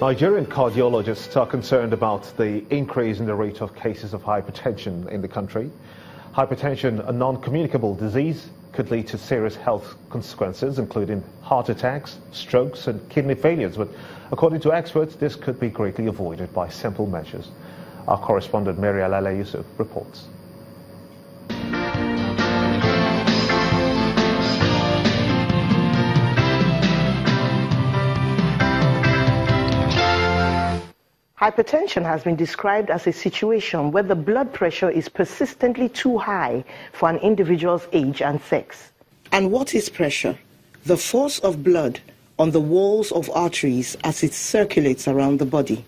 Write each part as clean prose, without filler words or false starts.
Nigerian cardiologists are concerned about the increase in the rate of cases of hypertension in the country. Hypertension, a non-communicable disease, could lead to serious health consequences, including heart attacks, strokes and kidney failures. But according to experts, this could be greatly avoided by simple measures. Our correspondent Mary Alale Yusuf reports. Hypertension has been described as a situation where the blood pressure is persistently too high for an individual's age and sex. And what is pressure? The force of blood on the walls of arteries as it circulates around the body.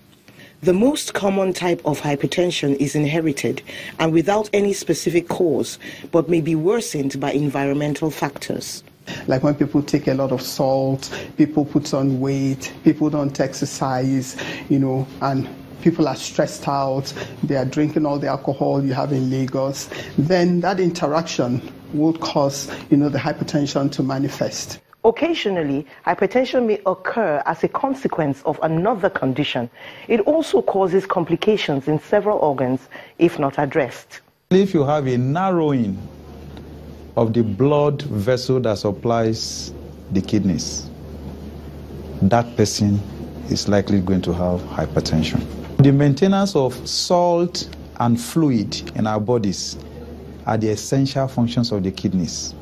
The most common type of hypertension is inherited and without any specific cause, but may be worsened by environmental factors. Like when people take a lot of salt, people put on weight, people don't exercise, and people are stressed out, they are drinking all the alcohol you have in Lagos, then that interaction would cause, the hypertension to manifest. Occasionally, hypertension may occur as a consequence of another condition. It also causes complications in several organs if not addressed. If you have a narrowing of the blood vessel that supplies the kidneys, that person is likely going to have hypertension. The maintenance of salt and fluid in our bodies are the essential functions of the kidneys.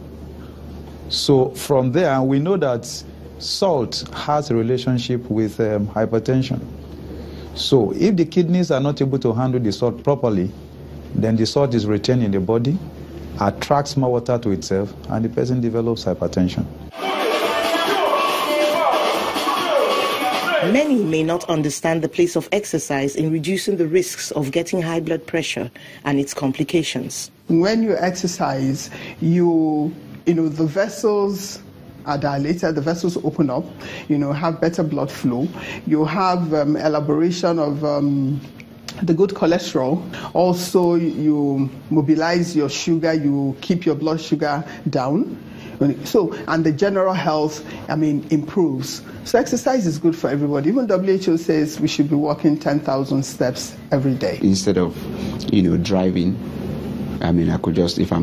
So from there, we know that salt has a relationship with hypertension. So if the kidneys are not able to handle the salt properly, then the salt is retained in the body, attracts more water to itself, and the person develops hypertension. Many may not understand the place of exercise in reducing the risks of getting high blood pressure and its complications. When you exercise, the vessels are dilated, the vessels open up, have better blood flow. You have elaboration of the good cholesterol. Also, you mobilize your sugar, you keep your blood sugar down. So, and the general health, improves. So exercise is good for everybody. Even WHO says we should be walking 10,000 steps every day. Instead of, driving, I could just, if you're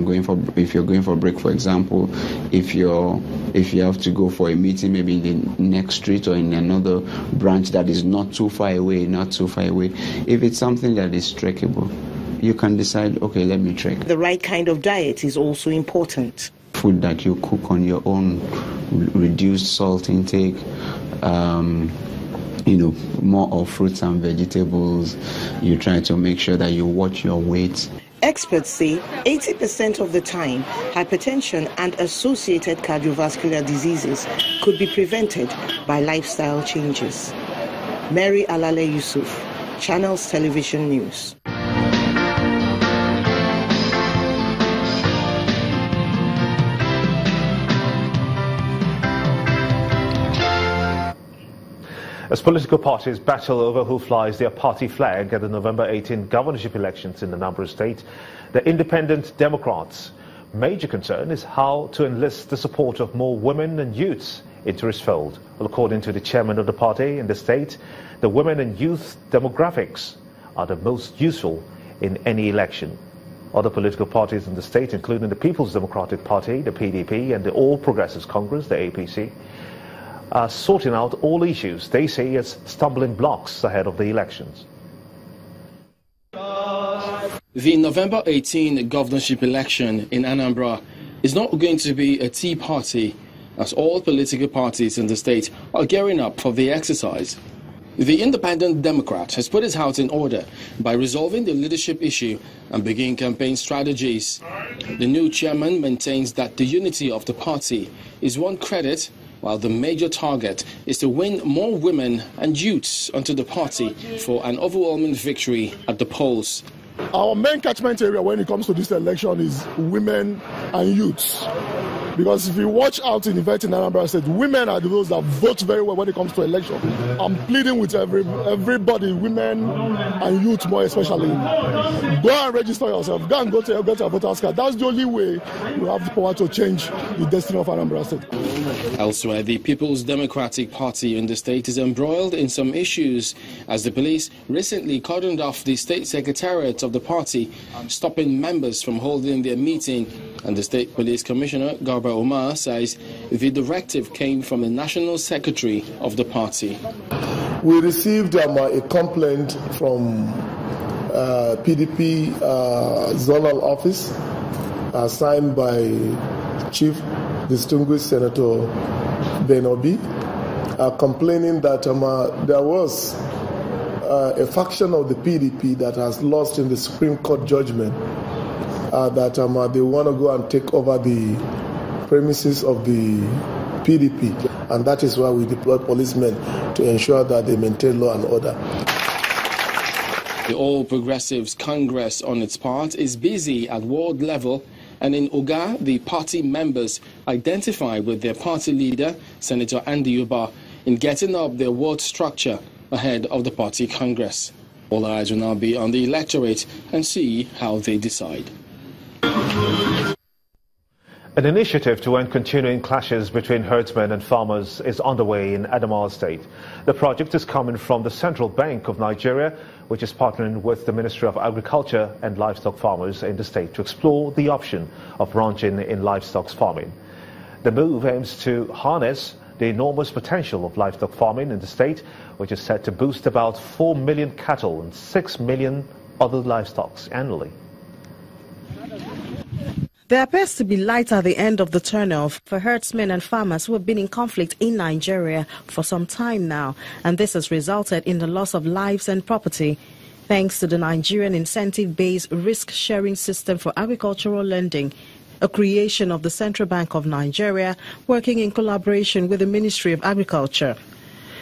going for a break, for example, if you have to go for a meeting, maybe in the next street or in another branch that is not too far away, if it's something that is trackable, you can decide, okay, let me trek. The right kind of diet is also important. Food that you cook on your own, reduced salt intake, more of fruits and vegetables. You try to make sure that you watch your weight. Experts say 80% of the time, hypertension and associated cardiovascular diseases could be prevented by lifestyle changes. Mary Alale Yusuf, Channels Television News. As political parties battle over who flies their party flag at the November 18 governorship elections in the Anambra State, the Independent Democrats' major concern is how to enlist the support of more women and youths into its fold. Well, according to the chairman of the party in the state, the women and youth demographics are the most useful in any election. Other political parties in the state, including the People's Democratic Party, the PDP, and the All Progressives Congress, the APC, are sorting out all issues they see as stumbling blocks ahead of the elections. The November 18 governorship election in Anambra is not going to be a tea party, as all political parties in the state are gearing up for the exercise. The Independent Democrat has put his house in order by resolving the leadership issue and begin campaign strategies. The new chairman maintains that the unity of the party is one credit, while the major target is to win more women and youths onto the party for an overwhelming victory at the polls. Our main catchment area when it comes to this election is women and youths. Because if you watch out in events in Anambra State, women are those that vote very well when it comes to election. I'm pleading with everybody, women and youth more especially, go and register yourself. Go and get a voter's card. That's the only way you have the power to change the destiny of Anambra State. Elsewhere, the People's Democratic Party in the state is embroiled in some issues as the police recently cordoned off the state secretariat of the party, stopping members from holding their meeting. And the State Police Commissioner, Garba Omar, says the directive came from the National Secretary of the party. We received a complaint from PDP zonal office signed by Chief Distinguished Senator Ben Obi, complaining that there was a faction of the PDP that has lost in the Supreme Court judgment that they want to go and take over the premises of the PDP, and that is why we deployed policemen to ensure that they maintain law and order. The All Progressives Congress, on its part, is busy at ward level, and in Oga, the party members identify with their party leader, Senator Andy Uba, in getting up their ward structure ahead of the party Congress. All eyes will now be on the electorate and see how they decide. An initiative to end continuing clashes between herdsmen and farmers is underway in Adamawa State. The project is coming from the Central Bank of Nigeria, which is partnering with the Ministry of Agriculture and Livestock Farmers in the state to explore the option of ranching in livestock farming. The move aims to harness the enormous potential of livestock farming in the state, which is set to boost about 4 million cattle and 6 million other livestock annually. There appears to be light at the end of the tunnel for herdsmen and farmers who have been in conflict in Nigeria for some time now, and this has resulted in the loss of lives and property. Thanks to the Nigerian incentive-based risk-sharing system for agricultural lending, a creation of the Central Bank of Nigeria, working in collaboration with the Ministry of Agriculture.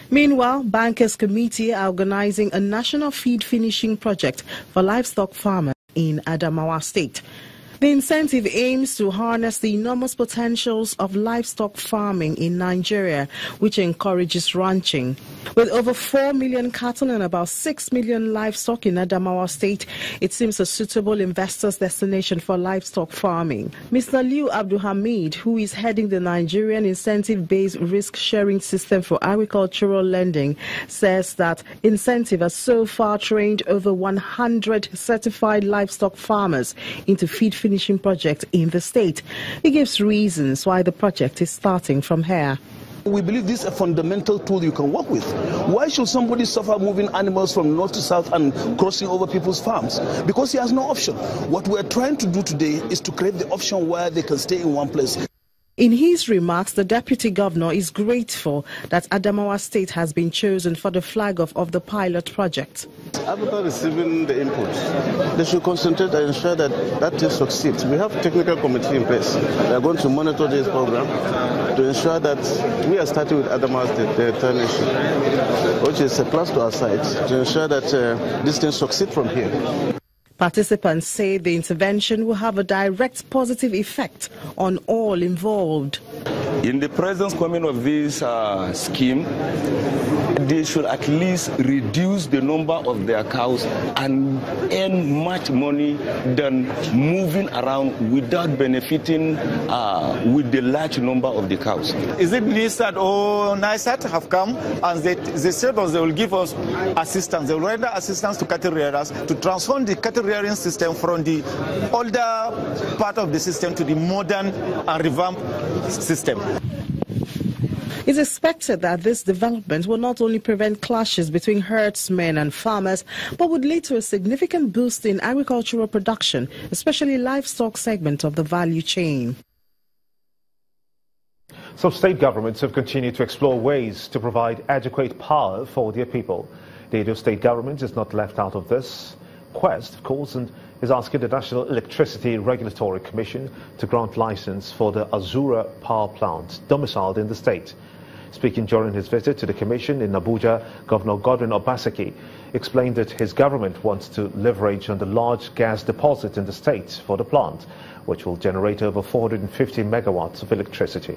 Meanwhile, Bankers Committee are organizing a national feed finishing project for livestock farmers in Adamawa State. The incentive aims to harness the enormous potentials of livestock farming in Nigeria, which encourages ranching. With over 4 million cattle and about 6 million livestock in Adamawa State, it seems a suitable investor's destination for livestock farming. Mr. Liu Abdulhamid, who is heading the Nigerian incentive-based risk-sharing system for agricultural lending, says that incentive has so far trained over 100 certified livestock farmers into feed finishing project in the state. He gives reasons why the project is starting from here. We believe this is a fundamental tool you can work with. Why should somebody suffer moving animals from north to south and crossing over people's farms? Because he has no option. What we're trying to do today is to create the option where they can stay in one place. In his remarks, the Deputy Governor is grateful that Adamawa State has been chosen for the flag off of the pilot project. After receiving the input, they should concentrate and ensure that that thing succeeds. We have a technical committee in place. They are going to monitor this program to ensure that we are starting with Adamawa State, the entire nation, which is a plus to our side, to ensure that this thing succeeds from here. Participants say the intervention will have a direct positive effect on all involved. In the presence coming of this scheme, they should at least reduce the number of their cows and earn much money than moving around without benefiting with the large number of the cows. Is it NISAT or NISAT have come and they said us they will give us assistance. They will render assistance to cattle rearers to transform the cattle rearing system from the older part of the system to the modern and revamped system. It's expected that this development will not only prevent clashes between herdsmen and farmers, but would lead to a significant boost in agricultural production, especially livestock segment of the value chain. Some state governments have continued to explore ways to provide adequate power for their people. The Edo State government is not left out of this quest, of course, and is asking the National Electricity Regulatory Commission to grant license for the Azura power plant domiciled in the state. Speaking during his visit to the commission in Abuja, Governor Godwin Obaseki explained that his government wants to leverage on the large gas deposit in the state for the plant, which will generate over 450 megawatts of electricity.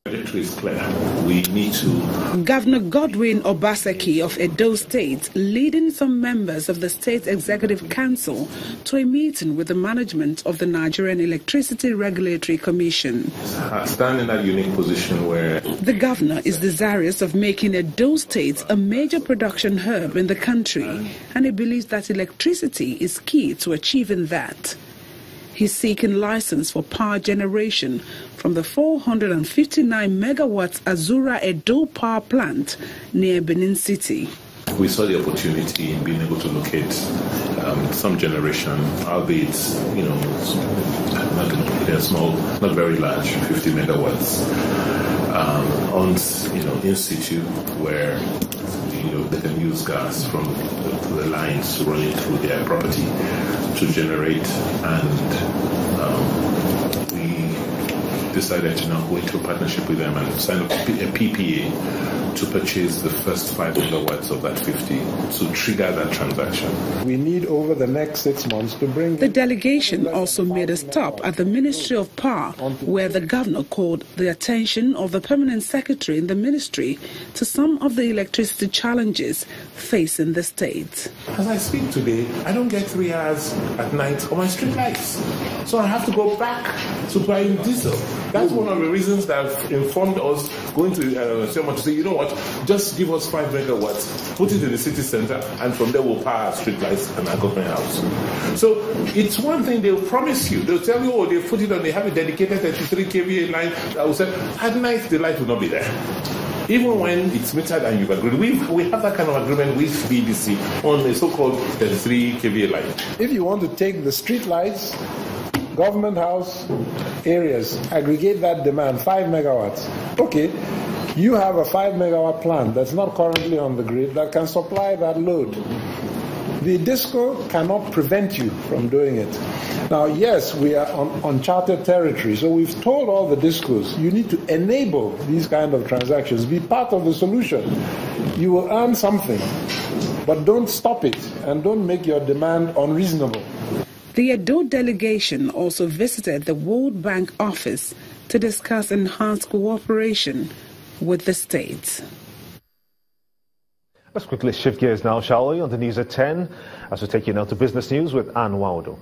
The trajectory is clear. We need to. Governor Godwin Obaseki of Edo State leading some members of the State Executive Council to a meeting with the management of the Nigerian Electricity Regulatory Commission. Stand in that unique position where the governor is desirous of making Edo State a major production hub in the country, and he believes that electricity is key to achieving that. He's seeking license for power generation from the 459 megawatts Azura Edo power plant near Benin City. We saw the opportunity in being able to locate some generation, albeit, they're small, not very large, 50 megawatts, in situ, where they can use gas from the lines running through their property to generate, and we decided to now go into a partnership with them and sign up a PPA to purchase the first 5 megawatts of that 50 to trigger that transaction. We need over the next 6 months to bring. The delegation also made a stop at the Ministry of Power, where the governor called the attention of the permanent secretary in the ministry to some of the electricity challenges facing the state. As I speak today, I don't get 3 hours at night on my street lights, so I have to go back to buying diesel. That's one of the reasons that informed us going to someone to say, you know what, just give us 5 megawatts, put it in the city center, and from there we'll power our street lights and our government house. So it's one thing they'll promise you. They'll tell you, oh, they put it on, they have a dedicated 33 kVA line. I will say, at night the light will not be there. Even when it's metered and you've agreed. We have that kind of agreement with BBC on a so-called 33 kVA line. If you want to take the street lights, government house areas, aggregate that demand, 5 megawatts. Okay, you have a 5 megawatt plant that's not currently on the grid that can supply that load. The DISCO cannot prevent you from doing it. Now, yes, we are on uncharted territory, so we've told all the DISCOs, you need to enable these kind of transactions, be part of the solution. You will earn something, but don't stop it and don't make your demand unreasonable. The Edo delegation also visited the World Bank office to discuss enhanced cooperation with the state. Let's quickly shift gears now, shall we, on the news at 10, as we take you now to business news with Anne Waudo.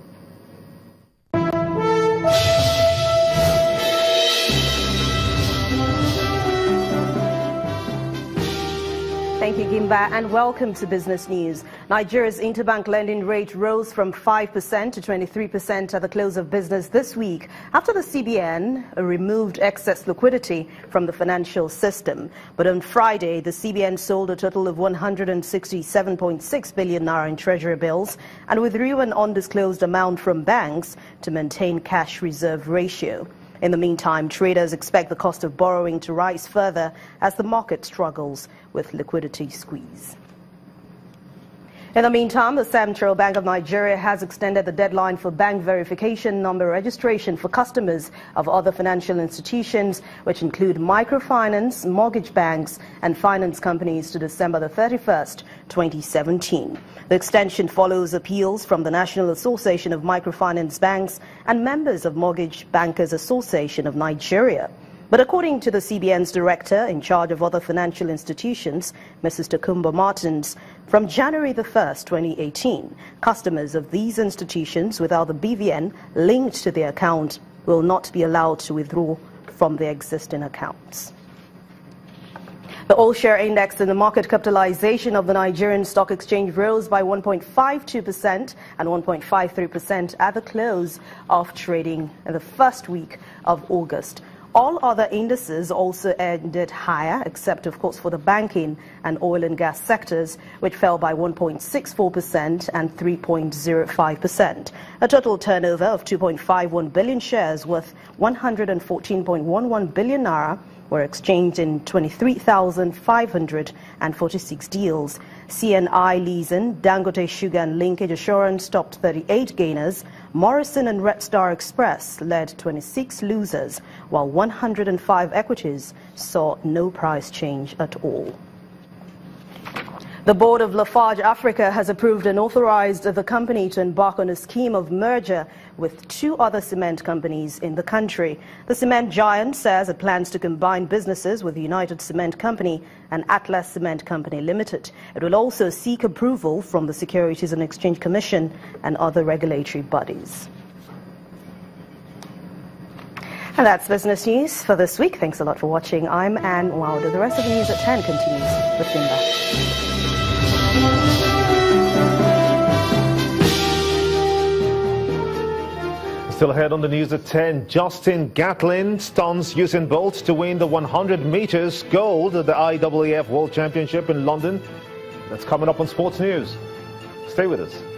Thank you, Gimba, and welcome to Business News. Nigeria's interbank lending rate rose from 5% to 23% at the close of business this week after the CBN removed excess liquidity from the financial system. But on Friday, the CBN sold a total of 167.6 billion naira in treasury bills and withdrew an undisclosed amount from banks to maintain cash reserve ratio. In the meantime, traders expect the cost of borrowing to rise further as the market struggles with liquidity squeeze. In the meantime, the Central Bank of Nigeria has extended the deadline for bank verification number registration for customers of other financial institutions, which include microfinance, mortgage banks, and finance companies, to December the 31st, 2017. The extension follows appeals from the National Association of Microfinance Banks and members of Mortgage Bankers Association of Nigeria. But according to the CBN's director in charge of other financial institutions, Mrs. Tokumbo Martins, from January the 1st, 2018, customers of these institutions without the BVN linked to their account will not be allowed to withdraw from their existing accounts. The all-share index and the market capitalization of the Nigerian Stock Exchange rose by 1.52% and 1.53% at the close of trading in the first week of August. All other indices also ended higher, except, of course, for the banking and oil and gas sectors, which fell by 1.64% and 3.05%. A total turnover of 2.51 billion shares worth 114.11 billion naira were exchanged in 23,546 deals. CNI Leasing, Dangote Sugar and Linkage Assurance topped 38 gainers. Morrison and Red Star Express led 26 losers, while 105 equities saw no price change at all. The board of Lafarge Africa has approved and authorized the company to embark on a scheme of merger with 2 other cement companies in the country. The cement giant says it plans to combine businesses with the United Cement Company and Atlas Cement Company Limited. It will also seek approval from the Securities and Exchange Commission and other regulatory bodies. And that's business news for this week. Thanks a lot for watching. I'm Anne Wilder. The rest of the news at 10 continues with Gimba. Still ahead on the news at 10, Justin Gatlin stuns Usain Bolt to win the 100 meters gold at the IAAF World Championship in London. That's coming up on Sports News. Stay with us.